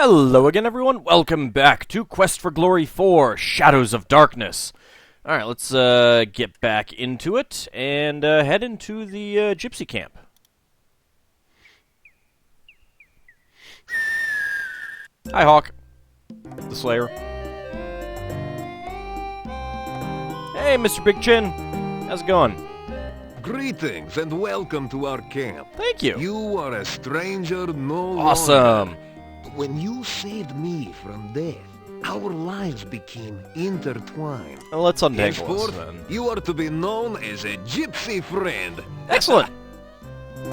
Hello again, everyone. Welcome back to Quest for Glory 4, Shadows of Darkness. Alright, let's get back into it and head into the Gypsy Camp. Hi, Hawk. The Slayer. Hey, Mr. Big Chin. How's it going? Greetings and welcome to our camp. Thank you. You are a stranger no longer. Awesome. When you saved me from death, our lives became intertwined. Well, let's untangle us, Henceforth, then. you are to be known as a gypsy friend. Excellent.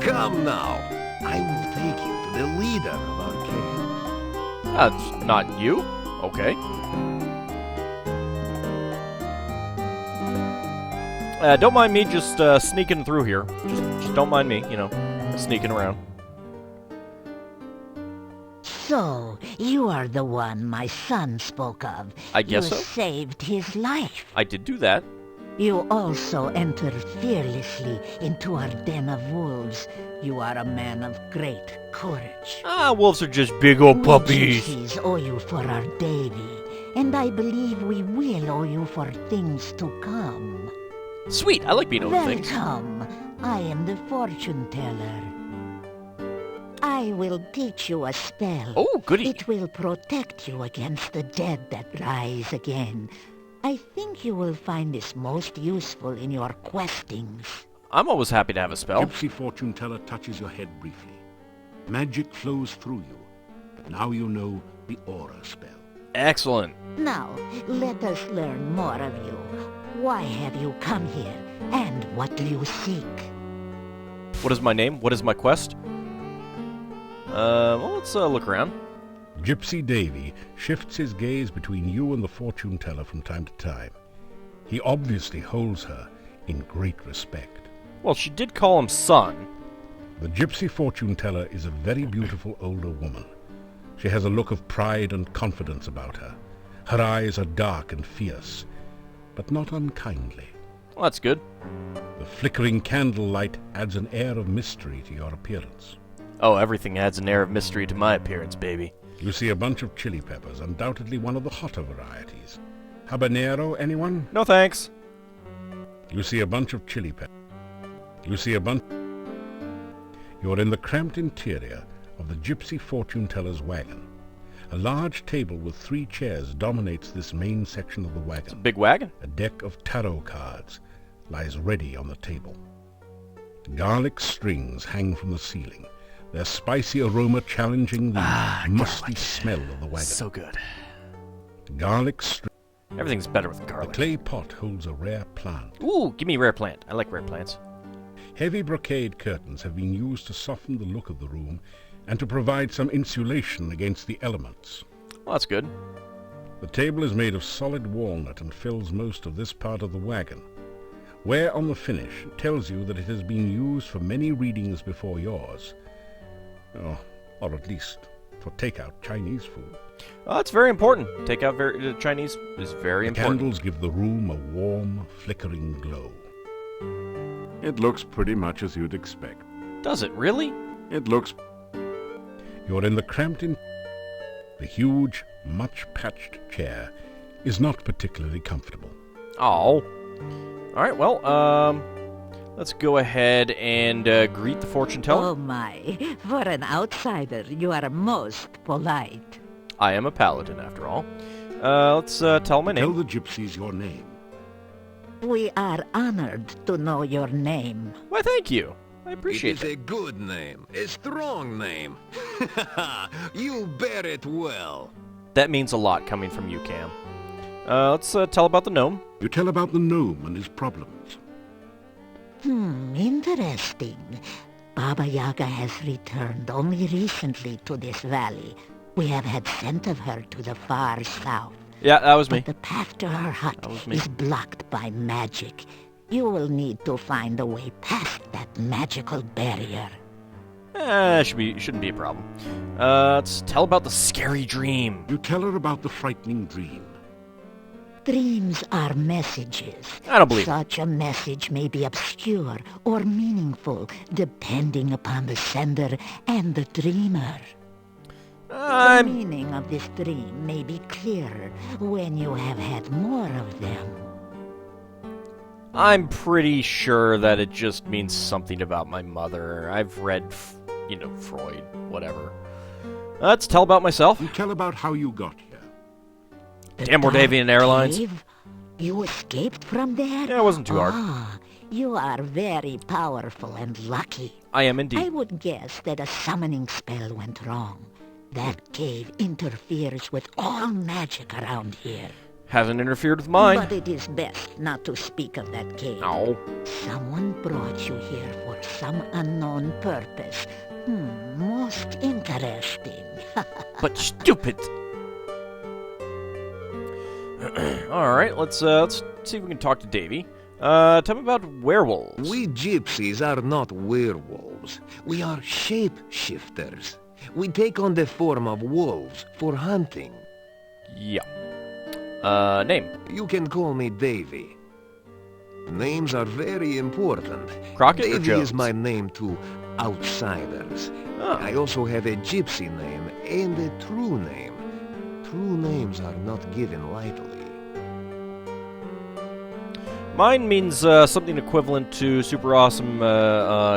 Come now. I will take you to the leader of our camp. That's not you. Okay. Don't mind me just sneaking through here. Just don't mind me, you know, sneaking around. So, you are the one my son spoke of. I guess so. You saved his life. I did do that. You also entered fearlessly into our den of wolves. You are a man of great courage. Ah, wolves are just big old puppies. We Gypsies owe you for our Davey, and I believe we will owe you for things to come. Sweet, I like being owed things. Welcome. I am the fortune teller. I will teach you a spell. Oh, goody. It will protect you against the dead that rise again. I think you will find this most useful in your questings. I'm always happy to have a spell. Gypsy fortune teller touches your head briefly. Magic flows through you. Now you know the aura spell. Excellent. Now, let us learn more of you. Why have you come here, and what do you seek? What is my name? What is my quest? Well, let's look around. Gypsy Davey shifts his gaze between you and the fortune teller from time to time. He obviously holds her in great respect. Well, she did call him son. The Gypsy fortune teller is a very beautiful older woman. She has a look of pride and confidence about her. Her eyes are dark and fierce, but not unkindly. Well, that's good. The flickering candlelight adds an air of mystery to your appearance. Oh, everything adds an air of mystery to my appearance, baby. You see a bunch of chili peppers, undoubtedly one of the hotter varieties. Habanero, anyone? No thanks. You see a bunch of chili peppers. You see a bunch... You're in the cramped interior of the Gypsy fortune teller's wagon. A large table with 3 chairs dominates this main section of the wagon. It's a big wagon. A deck of tarot cards lies ready on the table. Garlic strings hang from the ceiling, their spicy aroma challenging the musty smell of the wagon. So good. Garlic strings. Everything's better with A garlic. clay pot holds a rare plant. Ooh, give me rare plant. I like rare plants. Heavy brocade curtains have been used to soften the look of the room and to provide some insulation against the elements. Well, that's good. The table is made of solid walnut and fills most of this part of the wagon. Wear on the finish tells you that it has been used for many readings before yours. Oh, or at least for takeout Chinese food. Oh, that's very important. Takeout Chinese is very The important. candles give the room a warm, flickering glow. It looks pretty much as you'd expect. Does it really? It looks... You're in the cramped The huge, much-patched chair is not particularly comfortable. Oh. Alright, well, let's go ahead and greet the fortune teller. Oh my, for an outsider, you are most polite. I am a paladin, after all. Let's tell my Tell name. the gypsies your name. We are honored to know your name. Why, thank you. I It appreciate is it. a good name, a strong name. You bear it well. That means a lot coming from you, Cam. Let's tell about the gnome. You tell about the gnome and his problems. Interesting. Baba Yaga has returned only recently to this valley. We have had scent of her to the far south. Yeah, that was me. But the path to her hut That was me. is blocked by magic. You will need to find a way past that magical barrier. Shouldn't be a problem. Let's tell about the scary dream. You tell her about the frightening dream. Dreams are messages. I don't believe it. Such a message may be obscure or meaningful, depending upon the sender and the dreamer. The meaning of this dream may be clearer when you have had more of them. I'm pretty sure that it just means something about my mother. I've read, Freud, whatever. Let's tell about myself. You tell about how you got here. Damn Mordavian Airlines. Cave? You escaped from there? Yeah, it wasn't too hard. Ah, you are very powerful and lucky. I am indeed. I would guess that a summoning spell went wrong. That cave interferes with all magic around here. Hasn't interfered with mine. But it is best not to speak of that cave. No. Someone brought you here for some unknown purpose. Most interesting. But stupid. Alright, let's see if we can talk to Davey. Tell me about werewolves. We gypsies are not werewolves. We are shape-shifters. We take on the form of wolves for hunting. Yeah. Name? You can call me Davey. Names are very important. Crockett or Davey Jones? is my name to outsiders. Oh. I also have a gypsy name and a true name. True names are not given lightly. Mine means something equivalent to super awesome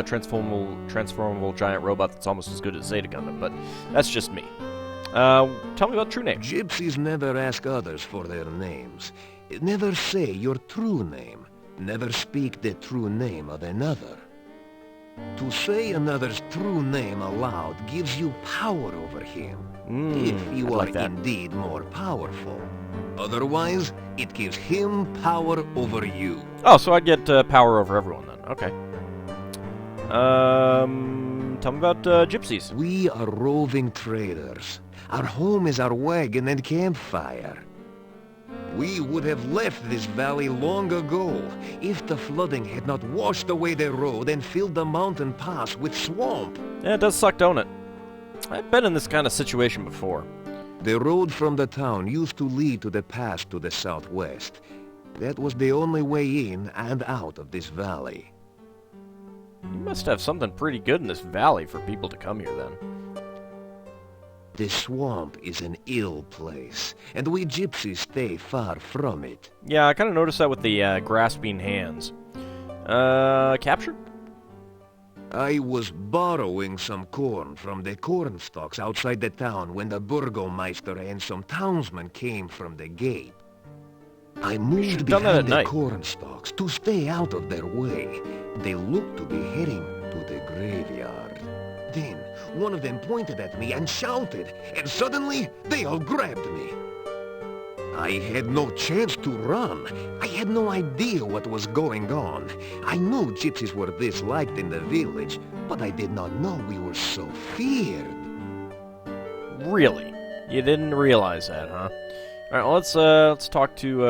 transformable giant robot that's almost as good as Zeta Gundam, but that's just me. Tell me about true name. Gypsies never ask others for their names. Never say your true name. Never speak the true name of another. To say another's true name aloud gives you power over him. If you like are that. indeed more powerful. Otherwise, it gives him power over you. Oh, so I'd get power over everyone then. Okay. Tell me about gypsies. We are roving traders. Our home is our wagon and campfire. We would have left this valley long ago if the flooding had not washed away the road and filled the mountain pass with swamp. Yeah, it does suck, don't it? I've been in this kind of situation before. The road from the town used to lead to the pass to the southwest. That was the only way in and out of this valley. You must have something pretty good in this valley for people to come here then. The swamp is an ill place, and we gypsies stay far from it. Yeah, I kind of noticed that with the grasping hands. Captured? I was borrowing some corn from the corn stalks outside the town when the burgomeister and some townsmen came from the gate. I moved should've done that behind at the night. corn stalks to stay out of their way. They looked to be heading to the graveyard. Then one of them pointed at me and shouted, and suddenly they all grabbed me. I had no chance to run. I had no idea what was going on. I knew gypsies were disliked in the village, but I did not know we were so feared. Really? You didn't realize that, huh? All right, well, let's talk to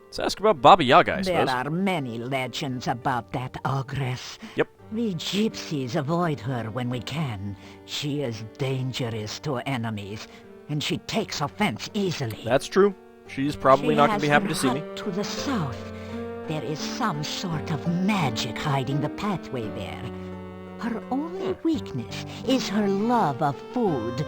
let's ask about Baba Yaga, I suppose. There are many legends about that ogress. Yep. We gypsies avoid her when we can. She is dangerous to enemies, and she takes offense easily. That's true. She's probably not going to be happy to see me. To the south, there is some sort of magic hiding the pathway there. Her only weakness is her love of food.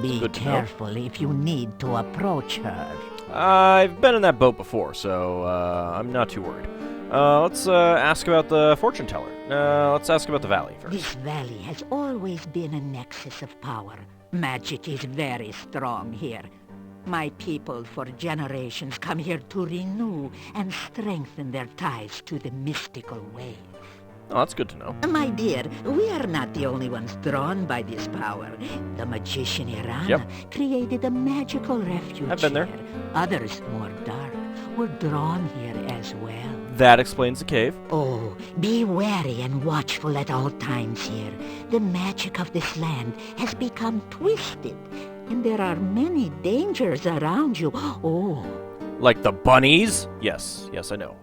Be good to know. careful if you need to approach her. I've been in that boat before, so I'm not too worried. Let's ask about the fortune teller. Let's ask about the valley first. This valley has always been a nexus of power. Magic is very strong here. My people for generations come here to renew and strengthen their ties to the mystical way. Oh, that's good to know. My dear, we are not the only ones drawn by this power. The magician Irana created a magical refuge I've been there. here. Others, more dark, were drawn here as well. That explains the cave. Oh, be wary and watchful at all times here. The magic of this land has become twisted, and there are many dangers around you. Oh, Like the bunnies? Yes, I know.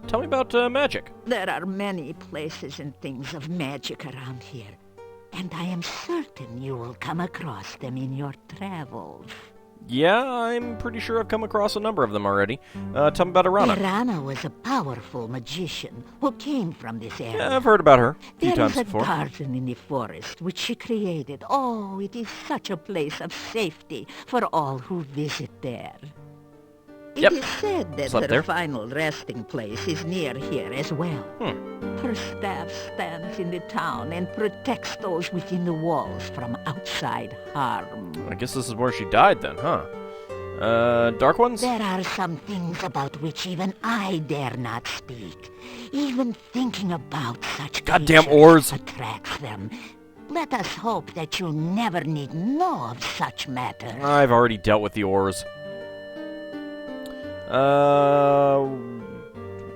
Tell me about magic. there are many places and things of magic around here, and I am certain you will come across them in your travels. Yeah, I'm pretty sure I've come across a number of them already. Tell me about Irana. Irana was a powerful magician who came from this area. Yeah, I've heard about her a few There times is a before. garden in the forest which she created. Oh, it is such a place of safety for all who visit there. Yep. It is said that Slept her there. final resting place is near here as well. Her staff stands in the town and protects those within the walls from outside harm. I guess this is where she died then, huh? Dark Ones? There are some things about which even I dare not speak. Even thinking about such Goddamn creatures oars. attracts them. Let us hope that you never need know of such matters. I've already dealt with the oars.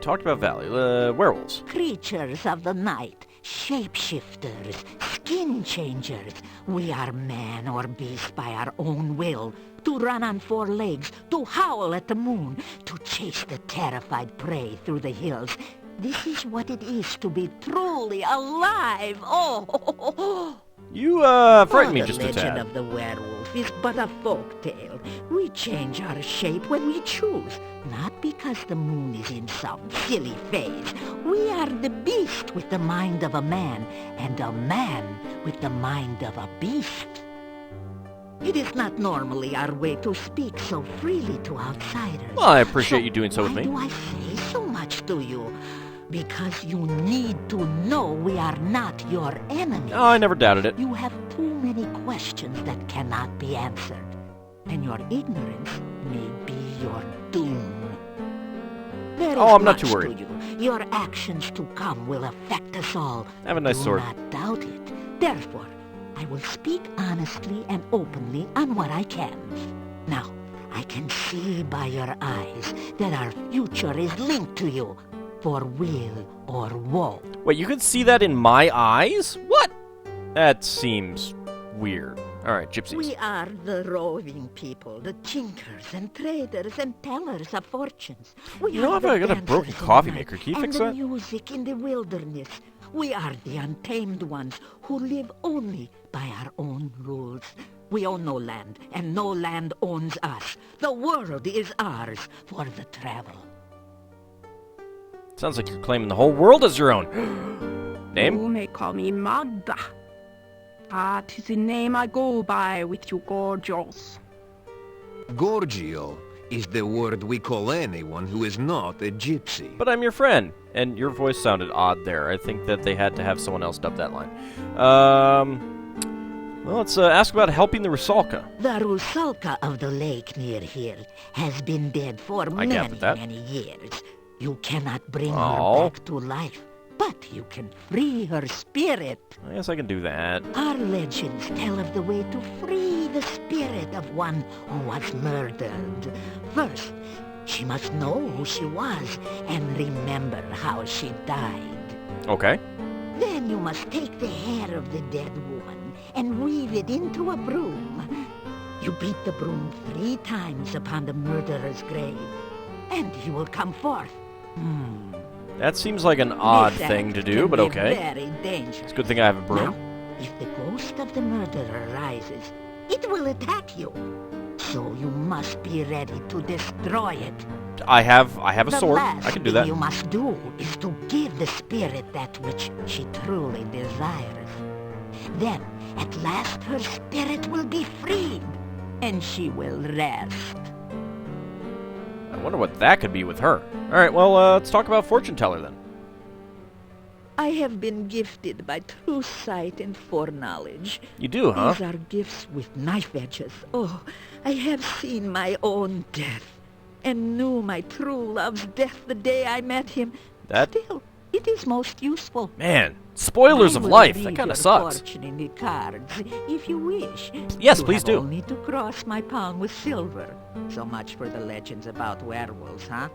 Talked about Valley. Werewolves. Creatures of the night, shapeshifters, skin changers. We are man or beast by our own will. To run on four legs, to howl at the moon, to chase the terrified prey through the hills. This is what it is to be truly alive. Oh! You, frighten me the just a legend tad. of the werewolf is but a folk tale. We change our shape when we choose, not because the moon is in some silly phase. We are the beast with the mind of a man, and a man with the mind of a beast. It is not normally our way to speak so freely to outsiders. Well, I appreciate you doing so with why me. do I say so much to you? Because you need to know we are not your enemies. Oh, I never doubted it. You have too many questions that cannot be answered, and your ignorance may be your doom. There is Oh, I'm not much too worried. to you. Your actions to come will affect us all. Have a nice Do sword. not doubt it. Therefore, I will speak honestly and openly on what I can. Now, I can see by your eyes that our future is linked to you, for weal or woe. Wait, you can see that in my eyes? What? That seems weird. Alright, gypsies. We are the roving people, the tinkers and traders and tellers of fortunes. We You know, are I've the got a dancers broken in the coffee night maker. Can you and fix the that? music in the wilderness. We are the untamed ones who live only by our own rules. We own no land, and no land owns us. The world is ours for the travel. Sounds like you're claiming the whole world as your own. Name? You may call me Magda. That is the name I go by with you gorgeous. Gorgio is the word we call anyone who is not a gypsy. But I'm your friend. And your voice sounded odd there. I think that they had to have someone else dub that line. Well, let's ask about helping the Rusalka. The Rusalka of the lake near here has been dead for I many, gathered that. many years. You cannot bring Oh. her back to life, but you can free her spirit. I guess I can do that. Our legends tell of the way to free the spirit of one who was murdered. First, she must know who she was and remember how she died. Okay. Then you must take the hair of the dead woman and weave it into a broom. You beat the broom 3 times upon the murderer's grave, and he will come forth. That seems like an odd This thing act to do, can but be okay. Very dangerous. It's a good thing I have a broom. Now, if the ghost of the murderer rises, it will attack you. So you must be ready to destroy it. I have a The sword. last I can do thing that. you must do is to give the spirit that which she truly desires. Then, at last, her spirit will be freed, and she will rest. I wonder what that could be with her. Alright, well, let's talk about Fortune Teller then. I have been gifted by true sight and foreknowledge. You do, huh? These are gifts with knife edges. Oh, I have seen my own death, and knew my true love's death the day I met him. That- Still, it is most useful. Man, spoilers I of will life. read That kind your of sucks. fortune in the cards, if you wish. Yes, You please have do. only to cross my palm with silver. So much for the legends about werewolves, huh?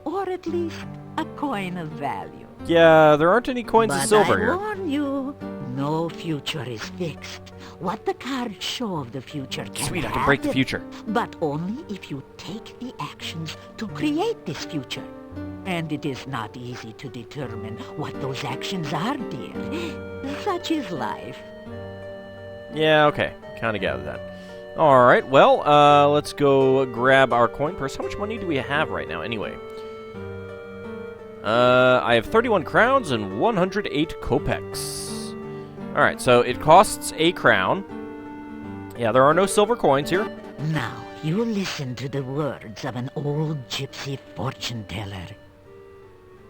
Or at least a coin of value. Yeah, there aren't any coins But of silver I here. warn you, no future is fixed. What the cards show of the future can Sweet, I can break the happen, future. but only if you take the actions to create this future. And it is not easy to determine what those actions are, dear. Such is life. Yeah, okay. Kind of gathered that. Alright, well, let's go grab our coin purse. How much money do we have right now, anyway? I have 31 crowns and 108 kopecks. Alright, so it costs a crown. Yeah, there are no silver coins here. Now, you listen to the words of an old gypsy fortune teller.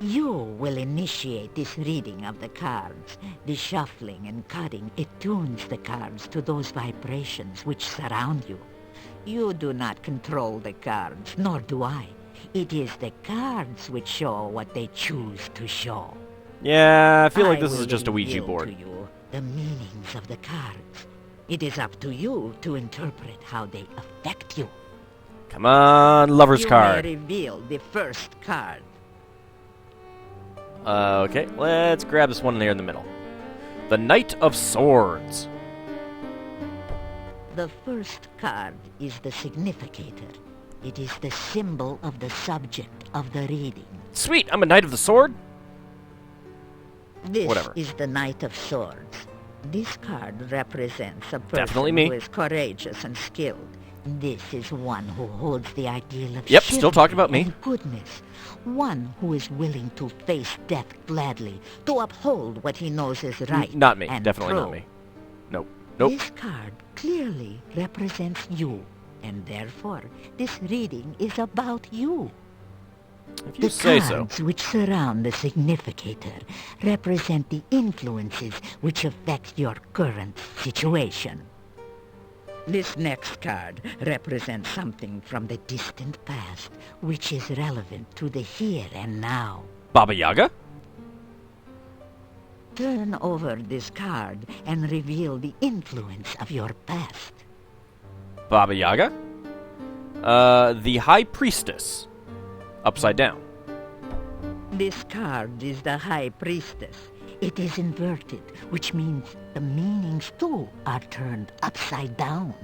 You will initiate this reading of the cards. The shuffling and cutting attunes the cards to those vibrations which surround you. You do not control the cards, nor do I. It is the cards which show what they choose to show. Yeah, I feel like this will is just a Ouija reveal board. to you the meanings of the cards. It is up to you to interpret how they affect you. Come on, lover's card. You may reveal the first card. Okay, let's grab this one here in the middle. The Knight of Swords. The first card is the significator. It is the symbol of the subject of the reading. Sweet, I'm a Knight of the Sword. This Whatever. is the Knight of Swords. This card represents a Definitely person me. who is courageous and skilled. This is one who holds the ideal of Yep, still chivalry talking about me. and goodness. One who is willing to face death gladly, to uphold what he knows is right. Not me. and Definitely true. not me. Nope. Nope. This card clearly represents you, and therefore this reading is about you. If you The say so. cards which surround the significator represent the influences which affect your current situation. This next card represents something from the distant past, which is relevant to the here and now. Baba Yaga? Turn over this card and reveal the influence of your past. Baba Yaga? The High Priestess. Upside down. This card is the High Priestess. It is inverted, which means the meanings too are turned upside down.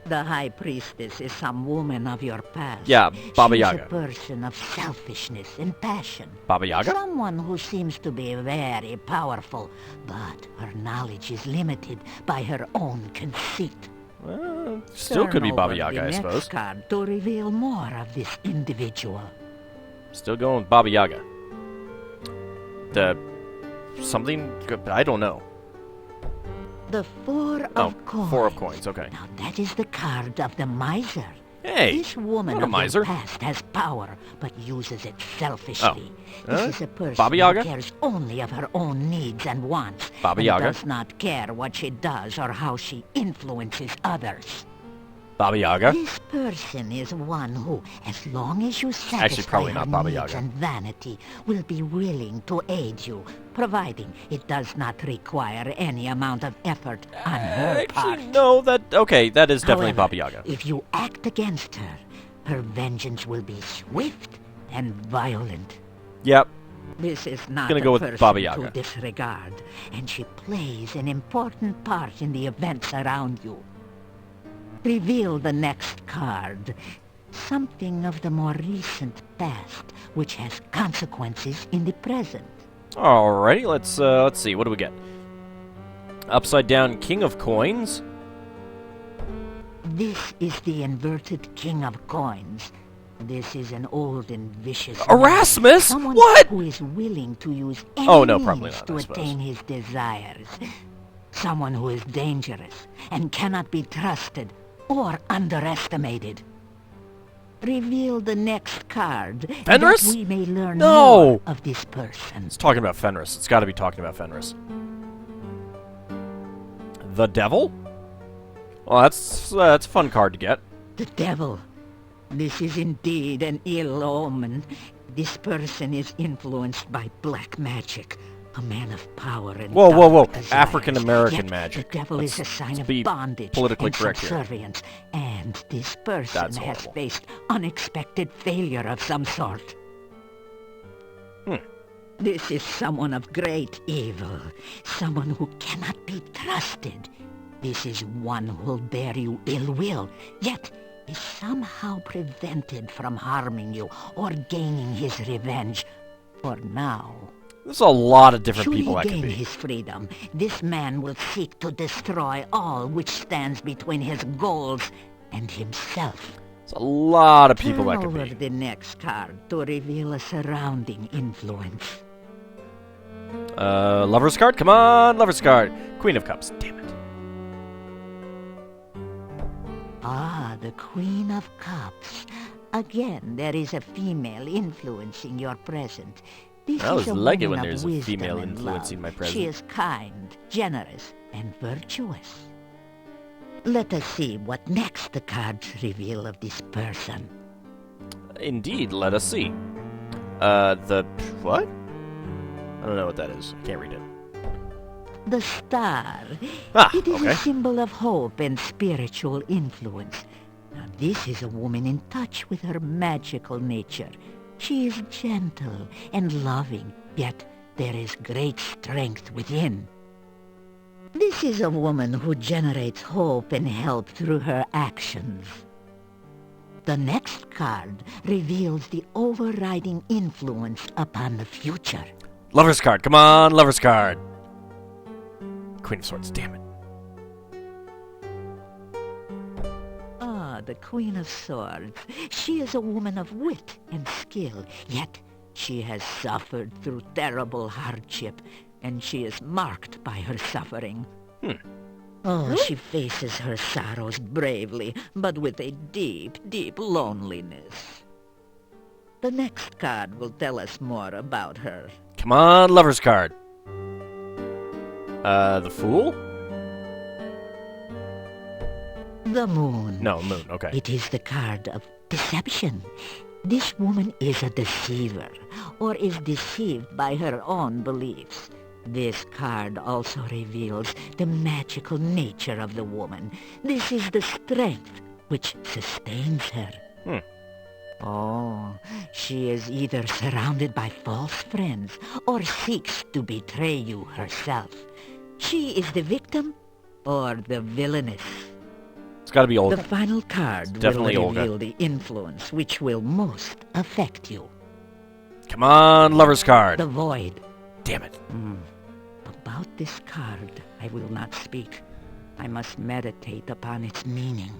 The High Priestess is some woman of your past. Yeah, Baba She's Yaga. a person of selfishness and passion. Baba Yaga? Someone who seems to be very powerful, but her knowledge is limited by her own conceit. Still could be Turn Baba over Yaga, the I next suppose. card to reveal more of this individual. Still going with Baba Yaga. The... something... I don't know. The Four Oh, of Coins. 4 of coins, okay. Now that is the card of the miser. Hey! This woman not a of miser. your past has power, but uses it selfishly. Oh. This is a person Baba Yaga? who cares only of her own needs and wants, Baba and Yaga? does not care what she does or how she influences others. Baba Yaga? This person is one who, as long as you Actually, satisfy probably her not Baba needs Yaga. and vanity, will be willing to aid you, providing it does not require any amount of effort on her part. Actually, no, that... okay, that is definitely However, Baba Yaga. if you act against her, her vengeance will be swift and violent. Yep. This is not Gonna a go with person Baba to Yaga. disregard, and she plays an important part in the events around you. Reveal the next card. Something of the more recent past, which has consequences in the present. Alrighty, let's see. What do we get? Upside down King of Coins. This is the inverted King of Coins. This is an old and vicious Erasmus? man, someone What? who is willing to use any Oh, no, probably means not, to I suppose. attain his desires. Someone who is dangerous and cannot be trusted or underestimated. Reveal the next card Fenris? that we may learn No! more of this person. It's talking about Fenris. It's got to be talking about Fenris. The Devil? Well, that's a fun card to get. The devil. This is indeed an ill omen. This person is influenced by black magic. A man of power and Whoa, whoa, whoa. dark desires. African-American Yet magic. The devil is a Let's sign of be bondage politically and correct here. subservience. And this person That's has horrible. faced unexpected failure of some sort. This is someone of great evil. Someone who cannot be trusted. This is one who will bear you ill will, yet is somehow prevented from harming you or gaining his revenge for now. There's a lot of different Should people he that could gain be. his freedom, this man will seek to destroy all which stands between his goals and himself. There's a lot of people Turn that could over be. the next card to reveal a surrounding influence. Lover's card? Come on, Lover's card. Queen of Cups. Damn it. Ah, the Queen of Cups. Again, there is a female influencing your present. This I is always a like it woman when of there's a wisdom female and influencing love. my present. She is kind, generous, and virtuous. Let us see what next the cards reveal of this person. Indeed, let us see. The... what? I don't know what that is. I can't read it. The star. Ah, It is okay. a symbol of hope and spiritual influence. Now, this is a woman in touch with her magical nature. She is gentle and loving, yet there is great strength within. This is a woman who generates hope and help through her actions. The next card reveals the overriding influence upon the future. Lover's card. Come on, Lover's card. Queen of Swords. Damn it. Ah, the Queen of Swords. She is a woman of wit and skill, yet she has suffered through terrible hardship, and she is marked by her suffering. Oh, she faces her sorrows bravely, but with a deep, deep loneliness. The next card will tell us more about her. Come on, Lover's card. The Fool? The Moon. No, Moon. Okay. It is the card of deception. This woman is a deceiver, or is deceived by her own beliefs. This card also reveals the magical nature of the woman. This is the strength which sustains her. Oh, she is either surrounded by false friends or seeks to betray you herself. She is the victim or the villainess. It's got to be Olga. The final card Definitely will Olga. reveal the influence which will most affect you. Come on, Lover's card. The Void. Damn it. About this card, I will not speak. I must meditate upon its meaning.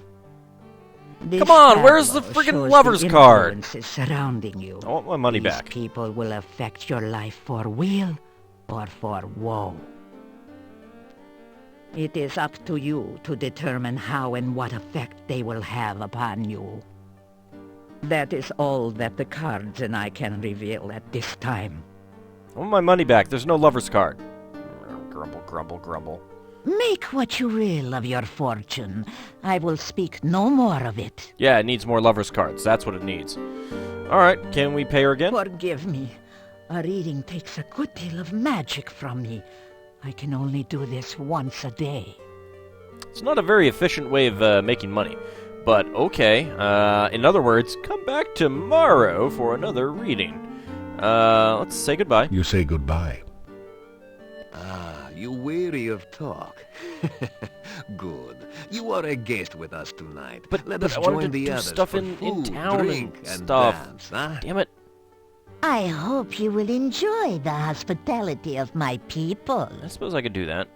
This Come on, where's the tableau friggin' shows Lover's the card? influences surrounding you. I want my money These back. people will affect your life for weal or for woe. It is up to you to determine how and what effect they will have upon you. That is all that the cards and I can reveal at this time. I want my money back. There's no Lover's card. Grumble, grumble, grumble. Make what you will of your fortune. I will speak no more of it. Yeah, it needs more Lover's cards. That's what it needs. Alright, can we pay her again? Forgive me. A reading takes a good deal of magic from me. I can only do this once a day. It's not a very efficient way of making money. But okay. In other words, come back tomorrow for another reading. Let's say goodbye. You say goodbye. Ah, you weary of talk? Good. You are a guest with us tonight. Let us I wanted join to the do others stuff for in food, town drink, and and stuff. dance, huh? Damn it. I hope you will enjoy the hospitality of my people. I suppose I could do that.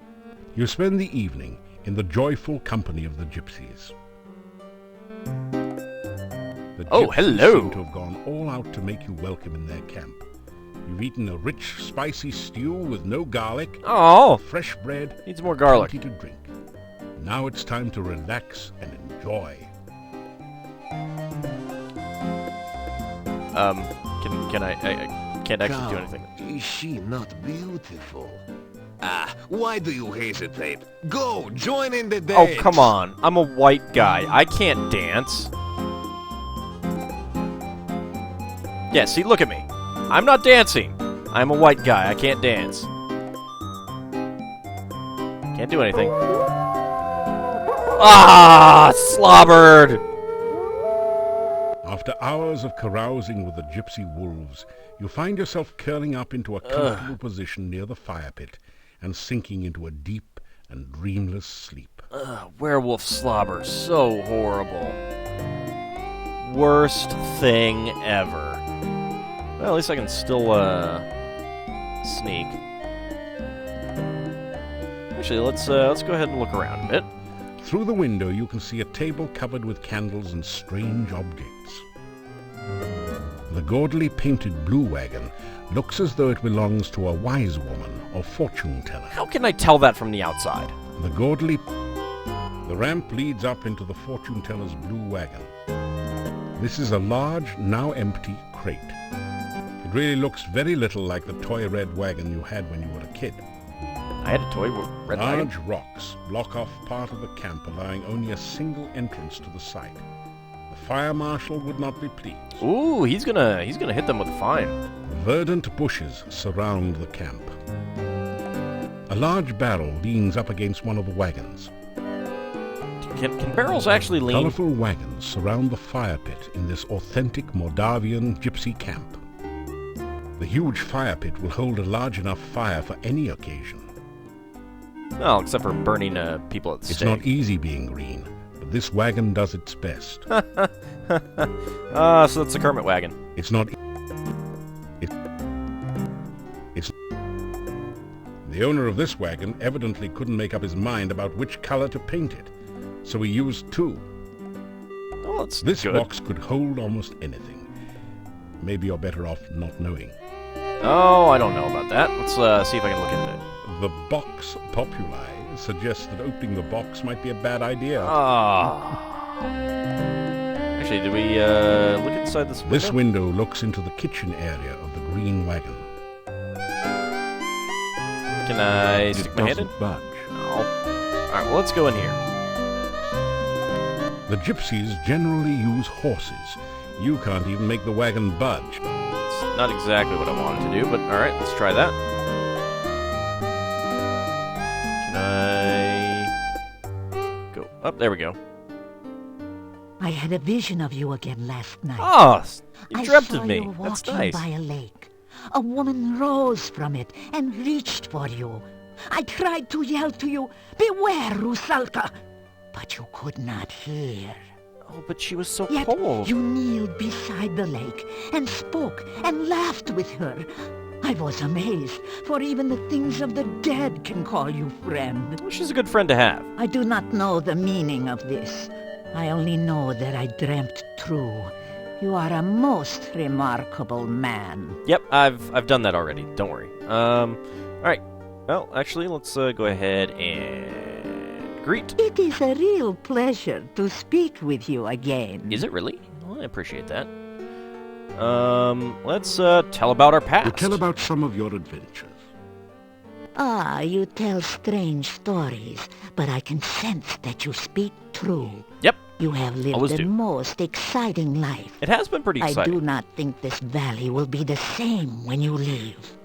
You spend the evening in the joyful company of the Gypsies. The Oh, Gypsies hello. seem to have gone all out to make you welcome in their camp. You've eaten a rich, spicy stew with no garlic, Oh, fresh bread, needs more garlic. plenty to drink. Now it's time to relax and enjoy. Can I can't actually do Come, anything. is she not beautiful? Ah, why do you hesitate? Go, join in the Oh, dance. come on. I'm a white guy. I can't dance. Yeah, see, look at me. I'm not dancing. I'm a white guy. I can't dance. Can't do anything. Ah, slobbered. After hours of carousing with the gypsy wolves, you find yourself curling up into a comfortable position near the fire pit and sinking into a deep and dreamless sleep. Werewolf slobber. So horrible. Worst thing ever. Well, at least I can still, sneak. Actually, let's go ahead and look around a bit. Through the window you can see a table covered with candles and strange objects. The gaudily painted blue wagon looks as though it belongs to a wise woman or fortune teller. How can I tell that from the outside? The ramp leads up into the fortune teller's blue wagon. This is a large, now empty crate. It really looks very little like the toy red wagon you had when you were a kid. I had a toy red wagon. Large rocks block off part of the camp, allowing only a single entrance to the site. The fire marshal would not be pleased. Ooh, he's gonna hit them with a fine. Verdant bushes surround the camp. A large barrel leans up against one of the wagons. Can barrels actually lean? Colorful wagons surround the fire pit in this authentic Moldavian gypsy camp. The huge fire pit will hold a large enough fire for any occasion. Oh, except for burning people at the It's stake. not easy being green, but this wagon does its best. So that's the Kermit wagon. It's not... The owner of this wagon evidently couldn't make up his mind about which color to paint it, so he used two. Oh, that's This good. box could hold almost anything. Maybe you're better off not knowing. Oh, I don't know about that. Let's see if I can look into it. The box populi suggests that opening the box might be a bad idea. Ah. Actually, did we look inside this window? This window looks into the kitchen area of the green wagon. Can I stick my hand in? Doesn't budge. Oh. Alright, well, let's go in here. The gypsies generally use horses. You can't even make the wagon budge. It's not exactly what I wanted to do, but alright, let's try that. Can I go up? There we go. I had a vision of you again last night. Oh, you I dreamt saw of me. you That's walking nice. by a lake. A woman rose from it and reached for you. I tried to yell to you, "Beware, Rusalka!" But you could not hear. Oh, but she was so Yet cold. you kneeled beside the lake and spoke and laughed with her. I was amazed, for even the things of the dead can call you friend. Well, she's a good friend to have. I do not know the meaning of this. I only know that I dreamt true. You are a most remarkable man. Yep, I've done that already. Don't worry. All right. Well, actually, let's go ahead and greet. It is a real pleasure to speak with you again. Is it really? Well, I appreciate that. Let's tell about our past. To tell about some of your adventures. Ah, you tell strange stories, but I can sense that you speak true. Yep, You have Always lived a do. most exciting life. it has been pretty I exciting. do not think this valley will be the same when you leave.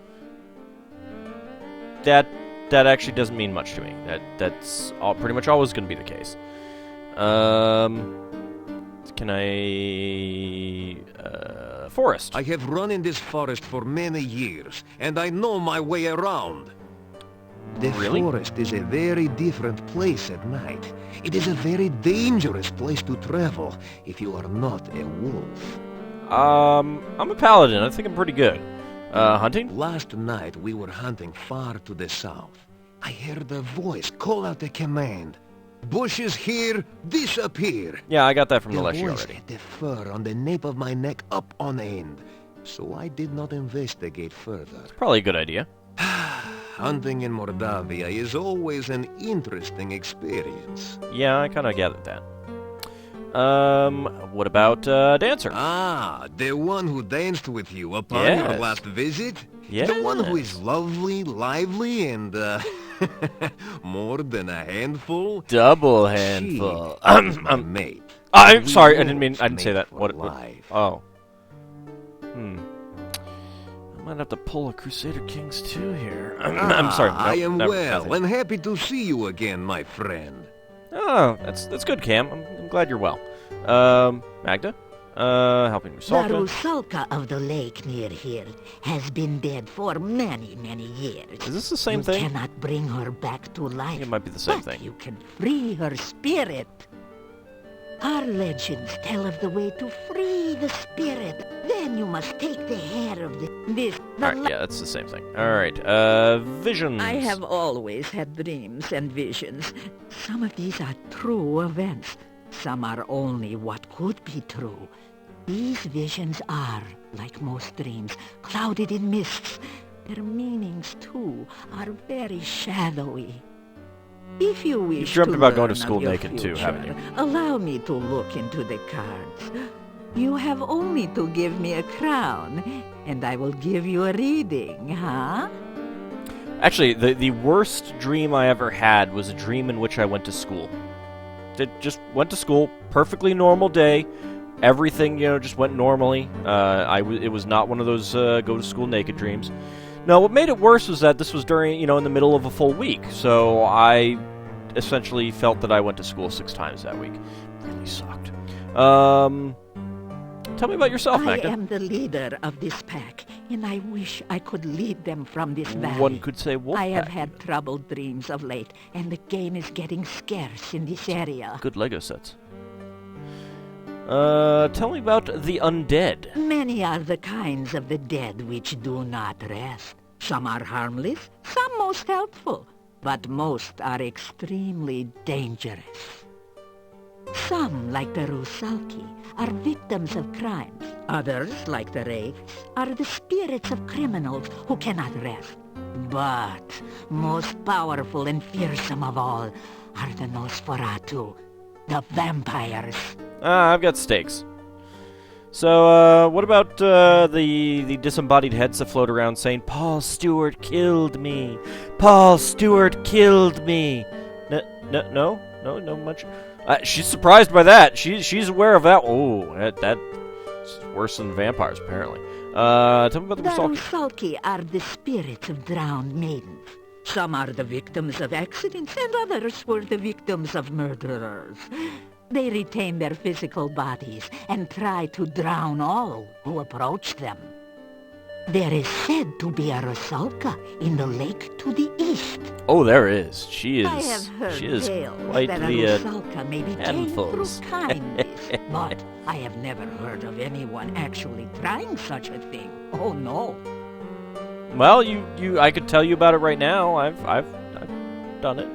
That actually doesn't mean much to me. That's pretty much always going to be the case. Can I forest? I have run in this forest for many years, and I know my way around. The Really? forest is a very different place at night. It is a very dangerous place to travel if you are not a wolf. I'm a paladin. I think I'm pretty good. Hunting? Last night we were hunting far to the south. I heard a voice call out a command. Bushes here, disappear. Yeah, I got that from the The last year voice already. had the fur on the nape of my neck up on end, so I did not investigate further. Probably a good idea. Hunting in Moldavia is always an interesting experience. Yeah, I kind of gathered that. What about Dancer? Ah, the one who danced with you upon your Yes. last visit? Yes. The one who is lovely, lively, and, more than a handful? Double She handful. is my mate. I'm We sorry, I wolves didn't say mate that. for What? life. Oh. I might have to pull a Crusader Kings 2 here. I'm sorry. I Nope, am never- well nothing. and happy to see you again, my friend. Oh, that's good, Cam. I'm glad you're well. Magda? Helping The Rusalka. Rusalka of the lake near here has been dead for many, many years. Is this the same you thing? cannot bring her back to life. It might be the same but thing. you can free her spirit. Our legends tell of the way to free the spirit. Then you must take the hair of this. Alright, yeah, that's the same thing. Alright, visions. I have always had dreams and visions. Some of these are true events. Some are only what could be true. These visions are, like most dreams, clouded in mists. Their meanings, too, are very shadowy. If you wish You've dreamt to about going to learn school of your naked too, haven't you? allow me to look into the cards. You have only to give me a crown, and I will give you a reading, huh? Actually, the worst dream I ever had was a dream in which I went to school. Just went to school, perfectly normal day. Everything, just went normally. It was not one of those go to school naked dreams. No, what made it worse was that this was during, in the middle of a full week. So I essentially felt that I went to school 6 times that week. Really sucked. Tell me about yourself, Magda. I am the leader of this pack, and I wish I could lead them from this valley. One could say wolf I have pack. had troubled dreams of late, and the game is getting scarce in this area. Good Lego sets. Tell me about the undead. Many are the kinds of the dead which do not rest. Some are harmless, some most helpful, but most are extremely dangerous. Some, like the Rusalki, are victims of crimes. Others, like the Wraiths, are the spirits of criminals who cannot rest. But most powerful and fearsome of all are the Nosferatu, the vampires. I've got stakes. So, what about the disembodied heads that float around saying, Paul Stewart killed me. Paul Stewart killed me. No much. She's surprised by that. She's aware of that. Oh, that's worse than vampires, apparently. Tell me about the Rusalki. Rusalki are the spirits of drowned maidens. Some are the victims of accidents, and others were the victims of murderers. They retain their physical bodies and try to drown all who approach them. There is said to be a Rusalka in the lake to the east. Oh, there is. She is. I have heard She is tales quite that a the Rusalka may be tamed through handfuls. kindness, but I have never heard of anyone actually trying such a thing. Oh no! Well, I could tell you about it right now. I've done it.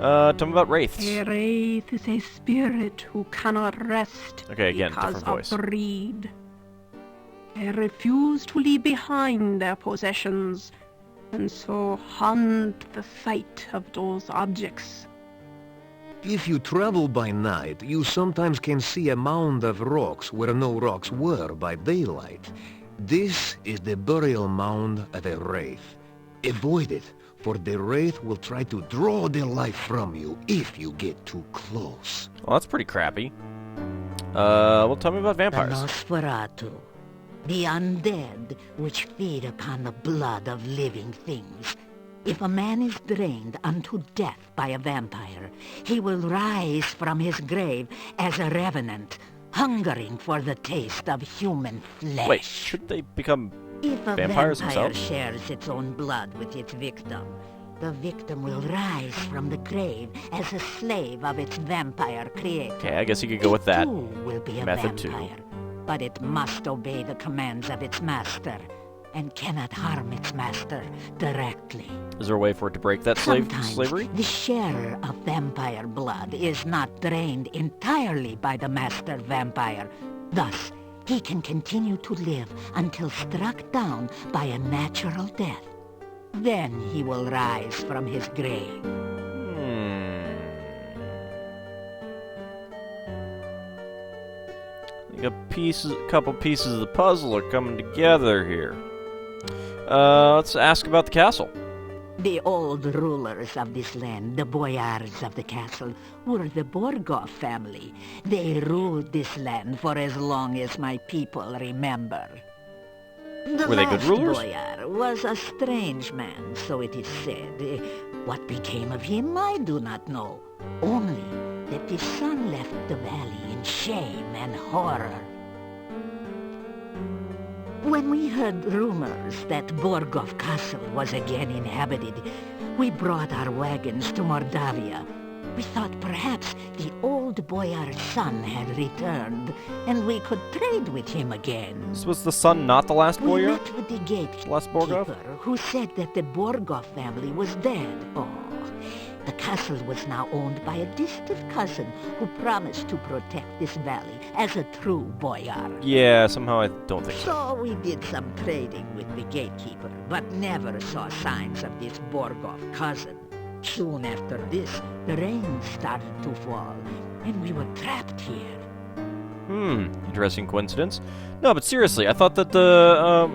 Tell me about wraiths. A wraith is a spirit who cannot rest Okay, again, because different voice. of greed. They refuse to leave behind their possessions, and so haunt the sight of those objects. If you travel by night, you sometimes can see a mound of rocks where no rocks were by daylight. This is the burial mound of a wraith. Avoid it, for the wraith will try to draw their life from you if you get too close. Well, that's pretty crappy. Well, tell me about The vampires. Nosferatu, the undead which feed upon the blood of living things. If a man is drained unto death by a vampire, he will rise from his grave as a revenant, hungering for the taste of human flesh. Wait, should they become If a vampires vampire themselves? shares its own blood with its victim, the victim will rise from the grave as a slave of its vampire creator. Okay, I guess you could go with that. It too will be a method too. vampire, but it must obey the commands of its master, and cannot harm its master directly. Is there a way for it to break that Sometimes slavery? the sharer of vampire blood is not drained entirely by the master vampire. Thus, he can continue to live until struck down by a natural death. Then he will rise from his grave. I think a couple pieces of the puzzle are coming together here. Let's ask about the castle. The old rulers of this land, the boyars of the castle, were the Borgov family. They ruled this land for as long as my people remember. The Were they good last rulers? boyar was a strange man, so it is said. What became of him, I do not know. Only that the son left the valley in shame and horror. When we heard rumors that Borgov Castle was again inhabited, we brought our wagons to Mordavia. We thought perhaps the old boyar's son had returned, and we could trade with him again. This was the son, not the last We boyar? met with the Last Borgov? gatekeeper, who said that the Borgov family was dead. Oh, the castle was now owned by a distant cousin who promised to protect this valley as a true boyar. Yeah, somehow I don't think so. So we did some trading with the gatekeeper, but never saw signs of this Borgov cousin. Soon after this, the rain started to fall, and we were trapped here. Interesting coincidence. No, but seriously, I thought that the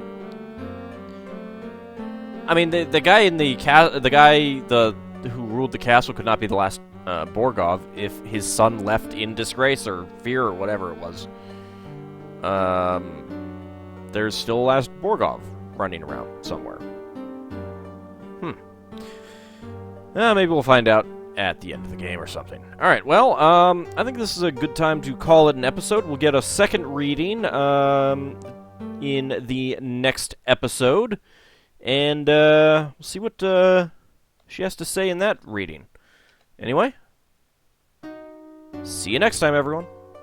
guy in the who ruled the castle could not be the last Borgov if his son left in disgrace or fear or whatever it was. There's still a last Borgov running around somewhere. Maybe we'll find out at the end of the game or something. Alright, well, I think this is a good time to call it an episode. We'll get a second reading in the next episode. And we'll see what she has to say in that reading. Anyway, see you next time, everyone.